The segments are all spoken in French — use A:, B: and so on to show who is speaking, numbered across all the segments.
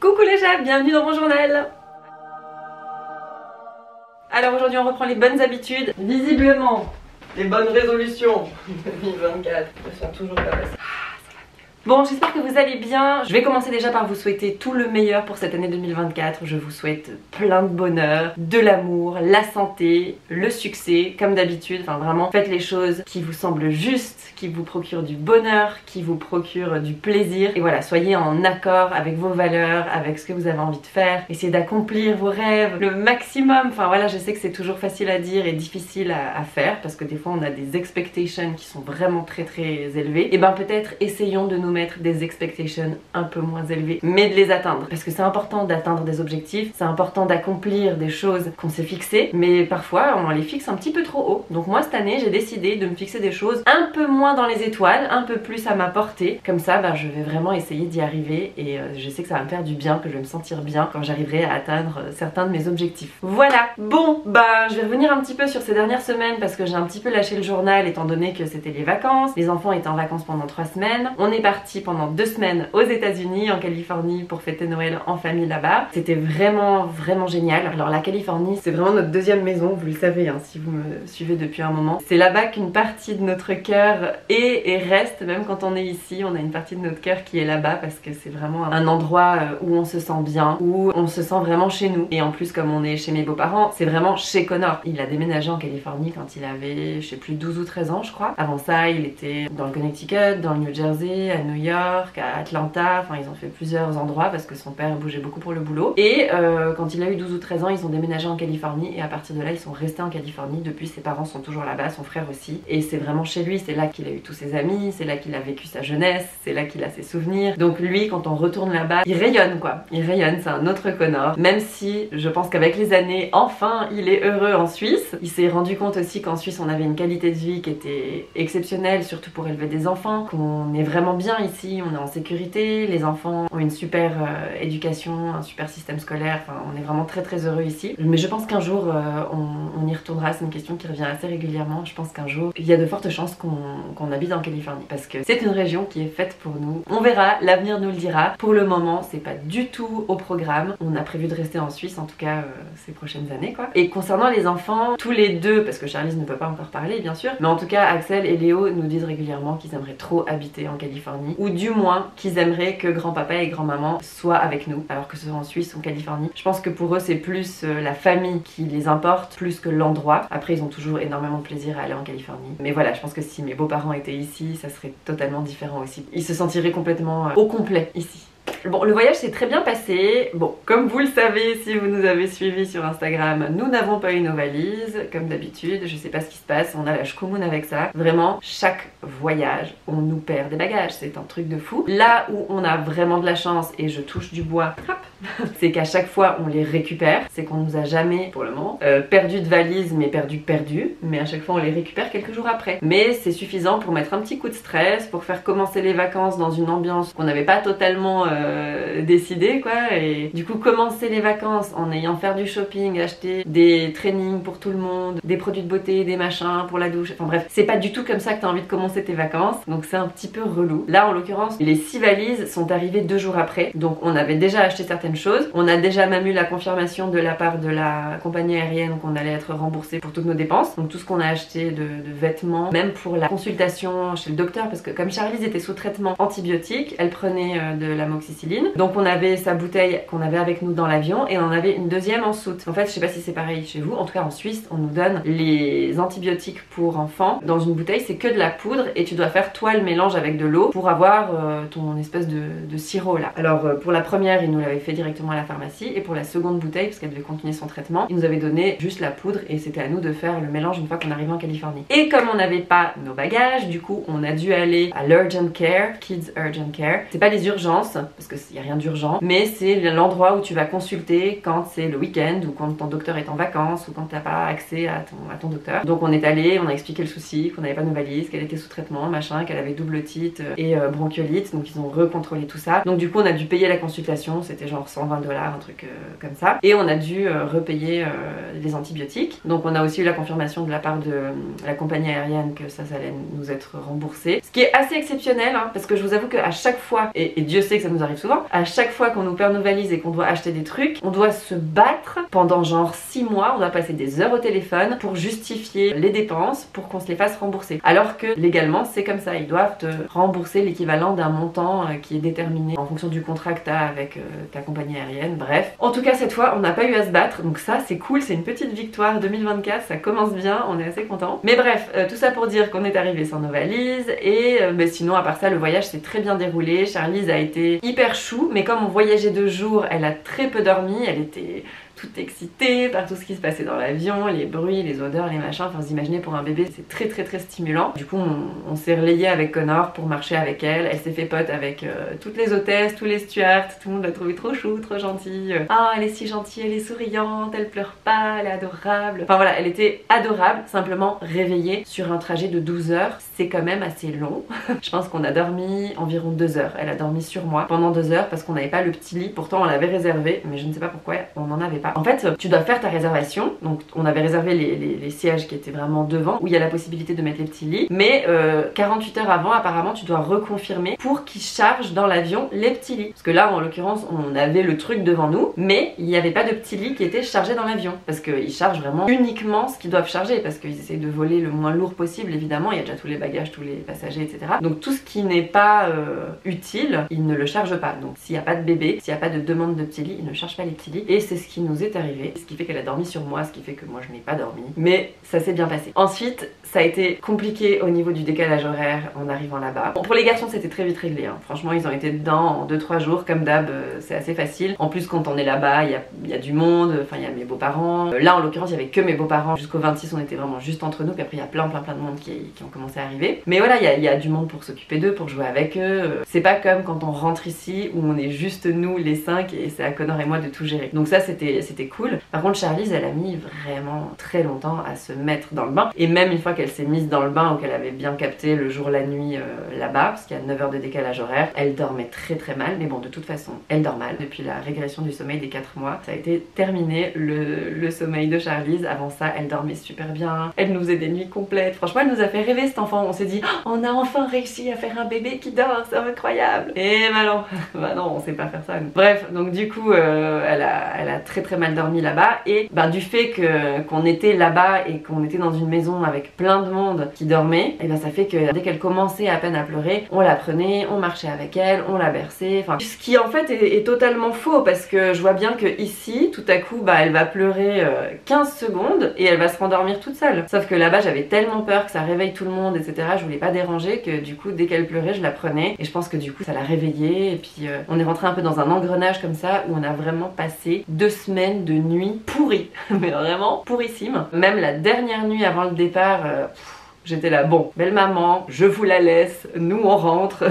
A: Coucou les chats, bienvenue dans mon journal. Alors aujourd'hui on reprend les bonnes habitudes. Visiblement, les bonnes résolutions 2024 ne sont toujours pas passées. Bon, j'espère que vous allez bien. Je vais commencer déjà par vous souhaiter tout le meilleur pour cette année 2024. Je vous souhaite plein de bonheur, de l'amour, la santé, le succès, comme d'habitude. Enfin vraiment, faites les choses qui vous semblent justes, qui vous procurent du bonheur, qui vous procurent du plaisir. Et voilà, soyez en accord avec vos valeurs, avec ce que vous avez envie de faire. Essayez d'accomplir vos rêves le maximum. Enfin voilà, je sais que c'est toujours facile à dire et difficile à faire parce que des fois on a des expectations qui sont vraiment très élevées. Et ben peut-être essayons de nous mettre des expectations un peu moins élevées, mais de les atteindre. Parce que c'est important d'atteindre des objectifs, c'est important d'accomplir des choses qu'on s'est fixées, mais parfois on les fixe un petit peu trop haut. Donc moi cette année j'ai décidé de me fixer des choses un peu moins dans les étoiles, un peu plus à ma portée. Comme ça je vais vraiment essayer d'y arriver et je sais que ça va me faire du bien, que je vais me sentir bien quand j'arriverai à atteindre certains de mes objectifs. Voilà. Bon je vais revenir un petit peu sur ces dernières semaines parce que j'ai un petit peu lâché le journal étant donné que c'était les vacances. Les enfants étaient en vacances pendant 3 semaines. On est parti pendant 2 semaines aux États-Unis, en Californie, pour fêter Noël en famille là-bas. C'était vraiment génial. Alors la Californie, c'est vraiment notre deuxième maison, vous le savez hein, si vous me suivez depuis un moment. C'est là-bas qu'une partie de notre cœur est et reste, même quand on est ici, on a une partie de notre cœur qui est là-bas parce que c'est vraiment un endroit où on se sent bien, où on se sent vraiment chez nous. Et en plus, comme on est chez mes beaux-parents, c'est vraiment chez Connor. Il a déménagé en Californie quand il avait, je sais plus, 12 ou 13 ans je crois. Avant ça, il était dans le Connecticut, dans le New Jersey, à New York, à Atlanta, enfin ils ont fait plusieurs endroits parce que son père bougeait beaucoup pour le boulot. Et quand il a eu 12 ou 13 ans, ils ont déménagé en Californie et à partir de là, ils sont restés en Californie. Depuis, ses parents sont toujours là-bas, son frère aussi. Et c'est vraiment chez lui, c'est là qu'il a eu tous ses amis, c'est là qu'il a vécu sa jeunesse, c'est là qu'il a ses souvenirs. Donc lui, quand on retourne là-bas, il rayonne quoi. Il rayonne, c'est un autre Connor. Même si je pense qu'avec les années, enfin, il est heureux en Suisse. Il s'est rendu compte aussi qu'en Suisse, on avait une qualité de vie qui était exceptionnelle, surtout pour élever des enfants, qu'on est vraiment bien ici, on est en sécurité, les enfants ont une super éducation, un super système scolaire, enfin on est vraiment très heureux ici. Mais je pense qu'un jour on y retournera, c'est une question qui revient assez régulièrement. Je pense qu'un jour il y a de fortes chances qu'on habite en Californie parce que c'est une région qui est faite pour nous. On verra, l'avenir nous le dira. Pour le moment c'est pas du tout au programme. On a prévu de rester en Suisse en tout cas ces prochaines années quoi. Et concernant les enfants, tous les deux, parce que Charlize ne peut pas encore parler bien sûr, mais en tout cas Axel et Léo nous disent régulièrement qu'ils aimeraient trop habiter en Californie, ou du moins qu'ils aimeraient que grand-papa et grand-maman soient avec nous, alors que ce soit en Suisse ou en Californie. Je pense que pour eux c'est plus la famille qui les importe, plus que l'endroit. Après ils ont toujours énormément de plaisir à aller en Californie. Mais voilà, je pense que si mes beaux-parents étaient ici, ça serait totalement différent aussi. Ils se sentiraient complètement au complet ici. Bon, le voyage s'est très bien passé. Bon, comme vous le savez, si vous nous avez suivis sur Instagram, nous n'avons pas eu nos valises, comme d'habitude. Je sais pas ce qui se passe, on a la schkoumoun avec ça. Vraiment, chaque voyage, on nous perd des bagages, c'est un truc de fou. Là où on a vraiment de la chance, et je touche du bois, hop, c'est qu'à chaque fois on les récupère. C'est qu'on nous a jamais, pour le moment, perdu de valises, mais perdu, mais à chaque fois on les récupère quelques jours après. Mais c'est suffisant pour mettre un petit coup de stress, pour faire commencer les vacances dans une ambiance qu'on n'avait pas totalement décidé quoi, et du coup commencer les vacances en ayant faire du shopping, acheter des trainings pour tout le monde, des produits de beauté, des machins pour la douche, enfin bref, c'est pas du tout comme ça que t'as envie de commencer tes vacances, donc c'est un petit peu relou. Là en l'occurrence, les 6 valises sont arrivées 2 jours après, donc on avait déjà acheté certaines choses, on a déjà même eu la confirmation de la part de la compagnie aérienne qu'on allait être remboursé pour toutes nos dépenses, donc tout ce qu'on a acheté de vêtements, même pour la consultation chez le docteur, parce que comme Charlize était sous traitement antibiotique, elle prenait de l'amoxicilline. Donc on avait sa bouteille qu'on avait avec nous dans l'avion et on en avait une deuxième en soute. En fait je sais pas si c'est pareil chez vous, en tout cas en Suisse on nous donne les antibiotiques pour enfants dans une bouteille, c'est que de la poudre et tu dois faire toi le mélange avec de l'eau pour avoir ton espèce de sirop là. Alors pour la première il nous l'avait fait directement à la pharmacie et pour la seconde bouteille, parce qu'elle devait continuer son traitement, il nous avait donné juste la poudre et c'était à nous de faire le mélange une fois qu'on arrivait en Californie. Et comme on n'avait pas nos bagages, du coup on a dû aller à l'Urgent Care, Kids Urgent Care. C'est pas les urgences parce que il n'y a rien d'urgent, mais c'est l'endroit où tu vas consulter quand c'est le week-end ou quand ton docteur est en vacances ou quand t'as pas accès à ton docteur. Donc on est allé, on a expliqué le souci, qu'on n'avait pas nos valises, qu'elle était sous traitement, machin, qu'elle avait double otite et bronchiolite, donc ils ont recontrôlé tout ça. Donc du coup on a dû payer la consultation, c'était genre genre 120 $, un truc comme ça. Et on a dû repayer les antibiotiques. Donc on a aussi eu la confirmation de la part de la compagnie aérienne que ça allait nous être remboursé. Ce qui est assez exceptionnel, hein, parce que je vous avoue qu'à chaque fois, et Dieu sait que ça nous arrive souvent, à chaque fois qu'on nous perd nos valises et qu'on doit acheter des trucs, on doit se battre pendant genre 6 mois, on doit passer des heures au téléphone pour justifier les dépenses pour qu'on se les fasse rembourser. Alors que légalement c'est comme ça, ils doivent te rembourser l'équivalent d'un montant qui est déterminé en fonction du contrat que tu as avec ta compagnie aérienne, bref. En tout cas cette fois on n'a pas eu à se battre, donc ça c'est cool, c'est une petite victoire. 2024 ça commence bien, on est assez content. Mais bref, tout ça pour dire qu'on est arrivé sans nos valises et sinon à part ça le voyage s'est très bien déroulé. Charlize a été hyper chou, mais comme on voyageait 2 jours, elle a très peu dormi, elle était toute excitée par tout ce qui se passait dans l'avion, les bruits, les odeurs, les machins. Enfin, vous imaginez, pour un bébé, c'est très stimulant. Du coup, on s'est relayé avec Connor pour marcher avec elle. Elle s'est fait pote avec toutes les hôtesses, tous les stewards. Tout le monde l'a trouvée trop chou, trop gentille. Ah, elle est si gentille, elle est souriante, elle pleure pas, elle est adorable. Enfin voilà, elle était adorable. Simplement réveillée sur un trajet de 12 heures, c'est quand même assez long. Je pense qu'on a dormi environ 2 heures. Elle a dormi sur moi pendant 2 heures parce qu'on n'avait pas le petit lit. Pourtant, on l'avait réservé, mais je ne sais pas pourquoi on n'en avait pas. En fait, tu dois faire ta réservation. Donc on avait réservé les sièges qui étaient vraiment devant, où il y a la possibilité de mettre les petits lits. Mais 48 heures avant, apparemment, tu dois reconfirmer pour qu'ils chargent dans l'avion les petits lits. Parce que là, en l'occurrence, on avait le truc devant nous, mais il n'y avait pas de petits lits qui étaient chargés dans l'avion. Parce qu'ils chargent vraiment uniquement ce qu'ils doivent charger, parce qu'ils essayent de voler le moins lourd possible, évidemment. Il y a déjà tous les bagages, tous les passagers, etc. Donc tout ce qui n'est pas utile, ils ne le chargent pas. Donc s'il n'y a pas de bébé, s'il n'y a pas de demande de petits lits, ils ne chargent pas les petits lits. Et c'est ce qui nous est arrivé, ce qui fait qu'elle a dormi sur moi, ce qui fait que moi je n'ai pas dormi, mais ça s'est bien passé. Ensuite ça a été compliqué au niveau du décalage horaire en arrivant là-bas. Bon, pour les garçons c'était très vite réglé, hein. Franchement ils ont été dedans en 2-3 jours comme d'hab, c'est assez facile. En plus quand on est là-bas il y a du monde, enfin il y a mes beaux-parents, là en l'occurrence il y avait que mes beaux-parents, jusqu'au 26 on était vraiment juste entre nous, puis après il y a plein de monde qui ont commencé à arriver. Mais voilà, il y a du monde pour s'occuper d'eux, pour jouer avec eux. C'est pas comme quand on rentre ici où on est juste nous les 5 et c'est à Connor et moi de tout gérer. Donc ça c'était cool. Par contre Charlize elle a mis vraiment très longtemps à se mettre dans le bain, et même une fois qu'elle s'est mise dans le bain ou qu'elle avait bien capté le jour la nuit là-bas, parce qu'il y a 9 heures de décalage horaire, elle dormait très mal. Mais bon, de toute façon elle dort mal. Depuis la régression du sommeil des 4 mois, ça a été terminé le sommeil de Charlize. Avant ça elle dormait super bien, elle nous faisait des nuits complètes. Franchement elle nous a fait rêver cet enfant. On s'est dit oh, on a enfin réussi à faire un bébé qui dort, c'est incroyable. Et bah non on sait pas faire ça nous. Bref, donc du coup elle a très mal dormi là-bas, et du fait qu'on était là-bas et qu'on était dans une maison avec plein de monde qui dormait, et ça fait que dès qu'elle commençait à peine à pleurer, on la prenait, on marchait avec elle, on la berçait, enfin ce qui en fait est totalement faux, parce que je vois bien que ici tout à coup elle va pleurer 15 secondes et elle va se rendormir toute seule. Sauf que là-bas j'avais tellement peur que ça réveille tout le monde, etc. Je voulais pas déranger, que du coup dès qu'elle pleurait je la prenais, et je pense que du coup ça l'a réveillée, et puis on est rentré un peu dans un engrenage comme ça où on a vraiment passé 2 semaines de nuit pourrie, mais vraiment pourrissime. Même la dernière nuit avant le départ, j'étais là, bon, belle maman, je vous la laisse, nous on rentre.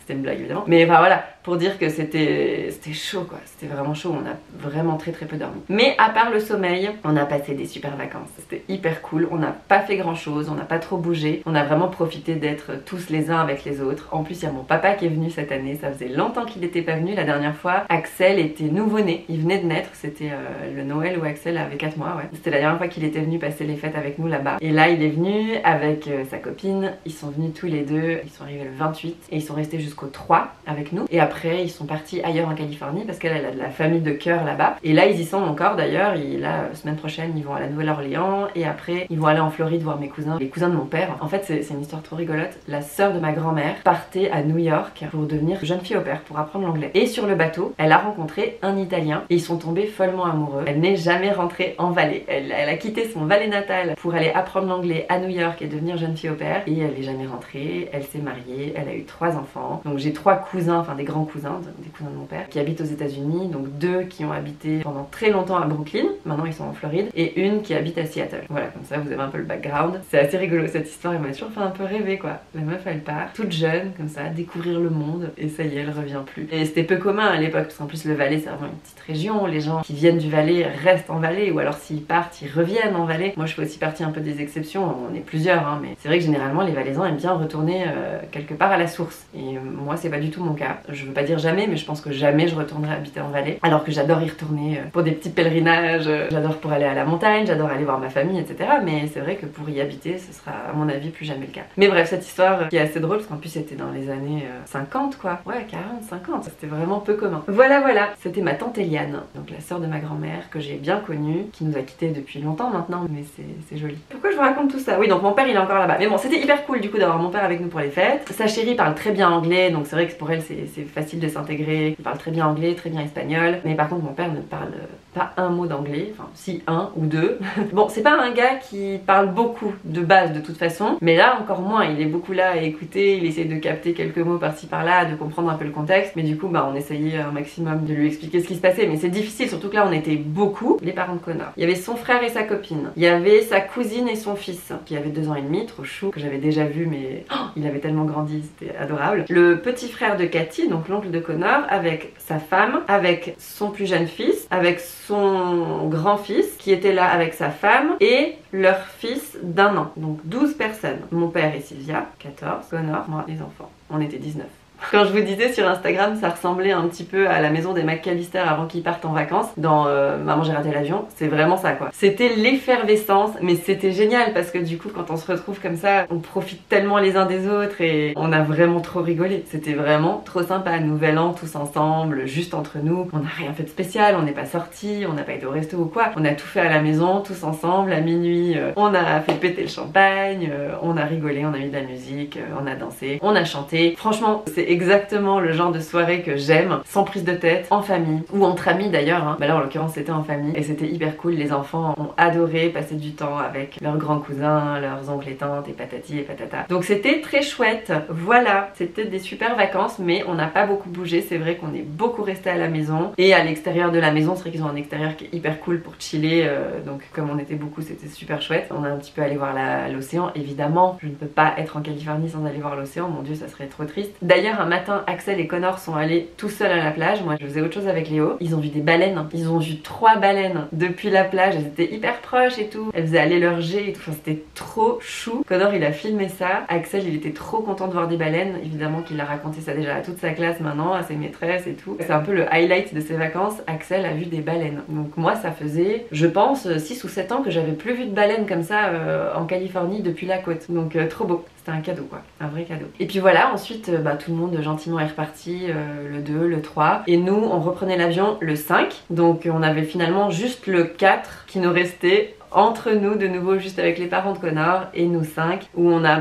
A: C'était une blague évidemment. Mais voilà, pour dire que c'était chaud quoi, c'était vraiment chaud, on a vraiment très peu dormi. Mais à part le sommeil, on a passé des super vacances, c'était hyper cool, on n'a pas fait grand chose, on n'a pas trop bougé, on a vraiment profité d'être tous les uns avec les autres. En plus il y a mon papa qui est venu cette année, ça faisait longtemps qu'il n'était pas venu. La dernière fois, Axel était nouveau-né, il venait de naître, c'était le Noël où Axel avait 4 mois, ouais. C'était la dernière fois qu'il était venu passer les fêtes avec nous là-bas. Et là il est venu avec sa copine, ils sont venus tous les deux, ils sont arrivés le 28 et ils sont restés jusqu'au 3 avec nous. Et après ils sont partis ailleurs en Californie parce qu'elle a de la famille de cœur là-bas. Et là ils y sont encore d'ailleurs, la semaine prochaine ils vont à la Nouvelle-Orléans, et après ils vont aller en Floride voir mes cousins, les cousins de mon père. En fait c'est une histoire trop rigolote. La sœur de ma grand-mère partait à New York pour devenir jeune fille au pair, pour apprendre l'anglais. Et sur le bateau, elle a rencontré un Italien et ils sont tombés follement amoureux. Elle n'est jamais rentrée en Valais. Elle a quitté son Valais natal pour aller apprendre l'anglais à New York et devenir jeune fille au pair, et elle n'est jamais rentrée. Elle s'est mariée, elle a eu 3 enfants. Donc j'ai 3 cousins, enfin des grands cousins, des cousins de mon père, qui habitent aux États-Unis. Donc 2 qui ont habité pendant très longtemps à Brooklyn, maintenant ils sont en Floride, et une qui habite à Seattle. Voilà, comme ça vous avez un peu le background. C'est assez rigolo cette histoire, elle m'a toujours fait un peu rêver quoi. La meuf elle part, toute jeune comme ça, découvrir le monde, et ça y est, elle revient plus. Et c'était peu commun à l'époque, parce qu'en plus le Valais c'est vraiment une petite région, les gens qui viennent du Valais restent en Valais, ou alors s'ils partent ils reviennent en Valais. Moi je fais aussi partie un peu des exceptions, on est plusieurs, hein, mais c'est vrai que généralement les Valaisans aiment bien retourner quelque part à la source. Et moi c'est pas du tout mon cas. Je veux pas dire jamais, mais je pense que jamais je retournerai habiter en Valais. Alors que j'adore y retourner pour des petits pèlerinages, j'adore pour aller à la montagne, j'adore aller voir ma famille, etc. Mais c'est vrai que pour y habiter, ce sera à mon avis plus jamais le cas. Mais bref, cette histoire qui est assez drôle, parce qu'en plus c'était dans les années 50 quoi. Ouais, 40, 50, c'était vraiment peu commun. Voilà, c'était ma tante Eliane, donc la sœur de ma grand-mère, que j'ai bien connue, qui nous a quittés depuis longtemps maintenant, mais c'est joli. Pourquoi je vous raconte tout ça? Oui, donc mon père il est encore là-bas. Mais bon, c'était hyper cool du coup d'avoir mon père avec nous pour les fêtes. Sa chérie parle très bien anglais, donc c'est vrai que pour elle c'est facile de s'intégrer. Il parle très bien anglais, très bien espagnol. Mais par contre mon père ne parle pas un mot d'anglais, enfin si un ou deux. Bon, c'est pas un gars qui parle beaucoup de base de toute façon, mais là encore moins, il est beaucoup là à écouter, il essaie de capter quelques mots par-ci par-là, de comprendre un peu le contexte, mais du coup bah on essayait un maximum de lui expliquer ce qui se passait, mais c'est difficile, surtout que là on était beaucoup, les parents de Connor. Il y avait son frère et sa copine, il y avait sa cousine et son fils, qui avait 2 ans et demi, trop chou, que j'avais déjà vu, mais oh, il avait tellement grandi, c'était adorable. Le petit frère de Cathy, donc l'oncle de Connor, avec sa femme, avec son plus jeune fils, avec son grand-fils, qui était là avec sa femme, et leur fils d'1 an, donc 12 personnes. Mon père et Sylvia, 14, Connor, moi, les enfants. On était 19. Quand je vous disais sur Instagram, ça ressemblait un petit peu à la maison des McAllister avant qu'ils partent en vacances dans Maman j'ai raté l'avion, c'est vraiment ça quoi. C'était l'effervescence, mais c'était génial parce que du coup quand on se retrouve comme ça, on profite tellement les uns des autres et on a vraiment trop rigolé. C'était vraiment trop sympa, nouvel an tous ensemble, juste entre nous. On n'a rien fait de spécial, on n'est pas sortis, on n'a pas été au resto ou quoi. On a tout fait à la maison, tous ensemble, à minuit, on a fait péter le champagne, on a rigolé, on a mis de la musique, on a dansé, on a chanté. Franchement, c'est exactement le genre de soirée que j'aime, sans prise de tête, en famille, ou entre amis d'ailleurs, hein. Bah là en l'occurrence c'était en famille, et c'était hyper cool, les enfants ont adoré passer du temps avec leurs grands cousins, leurs oncles et tantes, et patati et patata. Donc c'était très chouette, voilà, c'était des super vacances, mais on n'a pas beaucoup bougé, c'est vrai qu'on est beaucoup resté à la maison, et à l'extérieur de la maison, c'est vrai qu'ils ont un extérieur qui est hyper cool pour chiller, donc comme on était beaucoup, c'était super chouette. On a un petit peu allé voir l'océan, évidemment, je ne peux pas être en Californie sans aller voir l'océan, mon dieu ça serait trop triste. D'ailleurs un matin, Axel et Connor sont allés tout seuls à la plage. Moi, je faisais autre chose avec Léo. Ils ont vu des baleines. Ils ont vu 3 baleines depuis la plage. Elles étaient hyper proches et tout. Elles faisaient aller leur jet et tout. Enfin, c'était trop chou. Connor, il a filmé ça. Axel, il était trop content de voir des baleines. Évidemment qu'il a raconté ça déjà à toute sa classe maintenant, à ses maîtresses et tout. C'est un peu le highlight de ses vacances. Axel a vu des baleines. Donc moi, ça faisait, je pense, 6 ou 7 ans que j'avais plus vu de baleines comme ça en Californie depuis la côte. Donc trop beau. C'était un cadeau quoi, un vrai cadeau. Et puis voilà, ensuite tout le monde gentiment est reparti le 2, le 3. Et nous, on reprenait l'avion le 5. Donc on avait finalement juste le 4 qui nous restait entre nous de nouveau, juste avec les parents de Connor et nous 5, où on a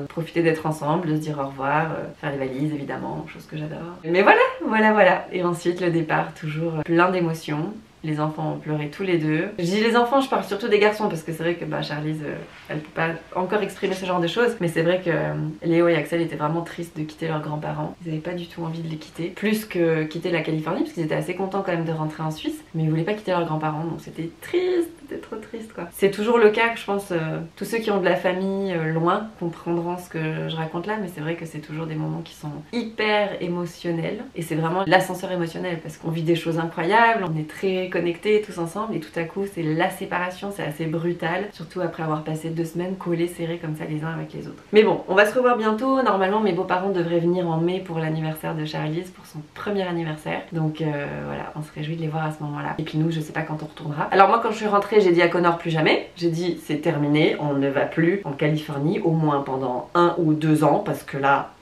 A: profité d'être ensemble, de se dire au revoir, faire les valises évidemment, chose que j'adore. Mais voilà. Et ensuite le départ, toujours plein d'émotions. Les enfants ont pleuré tous les deux. Je dis les enfants, je parle surtout des garçons parce que c'est vrai que Charlize, elle peut pas encore exprimer ce genre de choses. Mais c'est vrai que Léo et Axel étaient vraiment tristes de quitter leurs grands-parents. Ils avaient pas du tout envie de les quitter. Plus que quitter la Californie parce qu'ils étaient assez contents quand même de rentrer en Suisse. Mais ils voulaient pas quitter leurs grands-parents, donc c'était triste, c'était trop triste quoi. C'est toujours le cas que je pense, tous ceux qui ont de la famille loin comprendront ce que je raconte là. Mais c'est vrai que c'est toujours des moments qui sont hyper émotionnels. Et c'est vraiment l'ascenseur émotionnel parce qu'on vit des choses incroyables, on est très connectés tous ensemble et tout à coup c'est la séparation, c'est assez brutal, surtout après avoir passé 2 semaines collés serrés comme ça les uns avec les autres. Mais bon, on va se revoir bientôt. Normalement mes beaux-parents devraient venir en mai pour l'anniversaire de Charlize, pour son premier anniversaire, donc voilà, on se réjouit de les voir à ce moment là. Et puis nous, je sais pas quand on retournera. Alors moi quand je suis rentrée, j'ai dit à Connor plus jamais, j'ai dit c'est terminé, on ne va plus en Californie au moins pendant 1 ou 2 ans parce que là...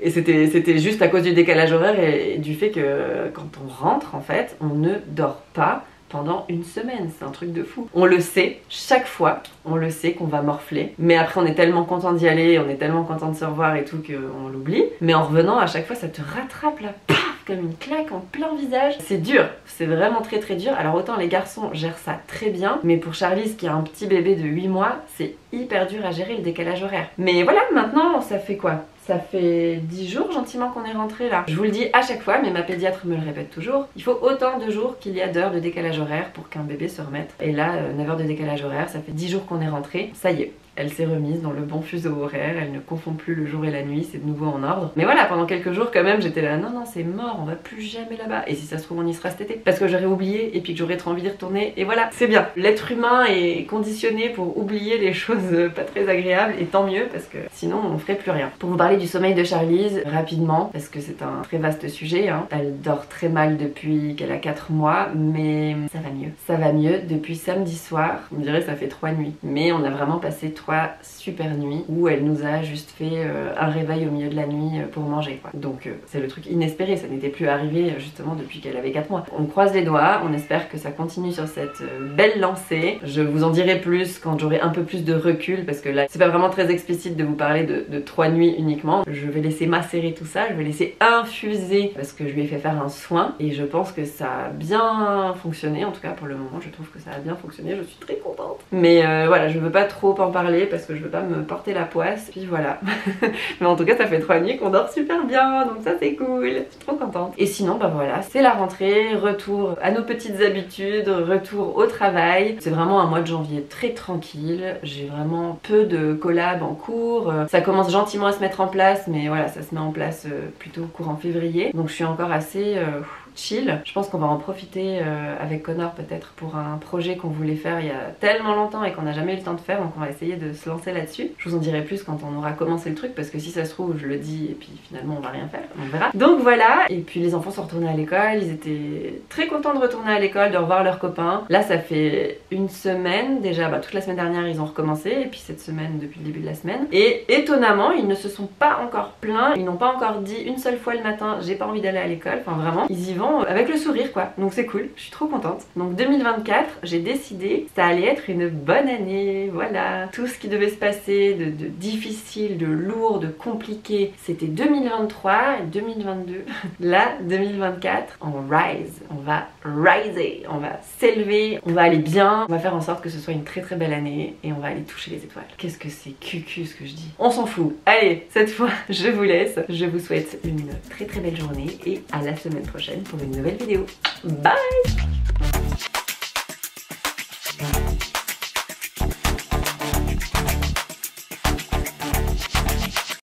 A: Et c'était juste à cause du décalage horaire et du fait que quand on rentre en fait, on ne dort pas pendant 1 semaine, c'est un truc de fou. On le sait, chaque fois, on le sait qu'on va morfler. Mais après on est tellement content d'y aller, on est tellement content de se revoir et tout qu'on l'oublie. Mais en revenant, à chaque fois ça te rattrape là, paf, comme une claque en plein visage. C'est dur, c'est vraiment très dur. Alors autant les garçons gèrent ça très bien, mais pour Charlize qui a un petit bébé de 8 mois, c'est hyper dur à gérer le décalage horaire. Mais voilà, maintenant ça fait quoi ? Ça fait 10 jours gentiment qu'on est rentré là. Je vous le dis à chaque fois, mais ma pédiatre me le répète toujours. Il faut autant de jours qu'il y a d'heures de décalage horaire pour qu'un bébé se remette. Et là, 9 heures de décalage horaire, ça fait 10 jours qu'on est rentré. Ça y est, Elle s'est remise dans le bon fuseau horaire, elle ne confond plus le jour et la nuit, c'est de nouveau en ordre. Mais voilà, pendant quelques jours quand même j'étais là, non c'est mort, on va plus jamais là-bas. Et si ça se trouve on y sera cet été, parce que j'aurais oublié et puis que j'aurais trop envie d'y retourner, et voilà, c'est bien. L'être humain est conditionné pour oublier les choses pas très agréables, et tant mieux parce que sinon on ferait plus rien. Pour vous parler du sommeil de Charlize, rapidement, parce que c'est un très vaste sujet, hein. Elle dort très mal depuis qu'elle a 4 mois, mais ça va mieux. Ça va mieux depuis samedi soir, on dirait ça fait 3 nuits. Mais on a vraiment passé 3 super nuits où elle nous a juste fait un réveil au milieu de la nuit pour manger, quoi. Donc c'est le truc inespéré, ça n'était plus arrivé justement depuis qu'elle avait 4 mois. On croise les doigts, on espère que ça continue sur cette belle lancée. Je vous en dirai plus quand j'aurai un peu plus de recul, parce que là c'est pas vraiment très explicite de vous parler de 3 nuits uniquement. Je vais laisser macérer tout ça, je vais laisser infuser, parce que je lui ai fait faire un soin et je pense que ça a bien fonctionné. En tout cas pour le moment je trouve que ça a bien fonctionné, je suis très contente. Mais voilà, je veux pas trop en parler parce que je veux pas me porter la poisse, puis voilà. Mais en tout cas ça fait 3 nuits qu'on dort super bien, donc ça c'est cool, je suis trop contente. Et sinon bah voilà, c'est la rentrée, retour à nos petites habitudes, retour au travail. C'est vraiment un mois de janvier très tranquille, j'ai vraiment peu de collabs en cours, ça commence gentiment à se mettre en place, mais voilà, ça se met en place plutôt courant février, donc je suis encore assez chill. Je pense qu'on va en profiter avec Connor peut-être pour un projet qu'on voulait faire il y a tellement longtemps et qu'on n'a jamais eu le temps de faire, donc on va essayer de se lancer là-dessus. Je vous en dirai plus quand on aura commencé le truc, parce que si ça se trouve je le dis et puis finalement on va rien faire, on verra. Donc voilà, et puis les enfants sont retournés à l'école, ils étaient très contents de retourner à l'école, de revoir leurs copains. Là ça fait une semaine déjà, bah, toute la semaine dernière ils ont recommencé, et puis cette semaine depuis le début de la semaine, et étonnamment ils ne se sont pas encore plaints, ils n'ont pas encore dit une seule fois le matin j'ai pas envie d'aller à l'école, enfin vraiment ils y vont avec le sourire quoi, donc c'est cool, je suis trop contente. Donc 2024, j'ai décidé que ça allait être une bonne année, voilà. Tout ce qui devait se passer de difficile, de lourd, de compliqué, c'était 2023 et 2022. Là, 2024, on rise, on va riser, on va s'élever, on va aller bien, on va faire en sorte que ce soit une très très belle année et on va aller toucher les étoiles. Qu'est-ce que c'est cucu ce que je dis, on s'en fout. Allez, cette fois, je vous laisse, je vous souhaite une très très belle journée et à la semaine prochaine pour une nouvelle vidéo. Bye!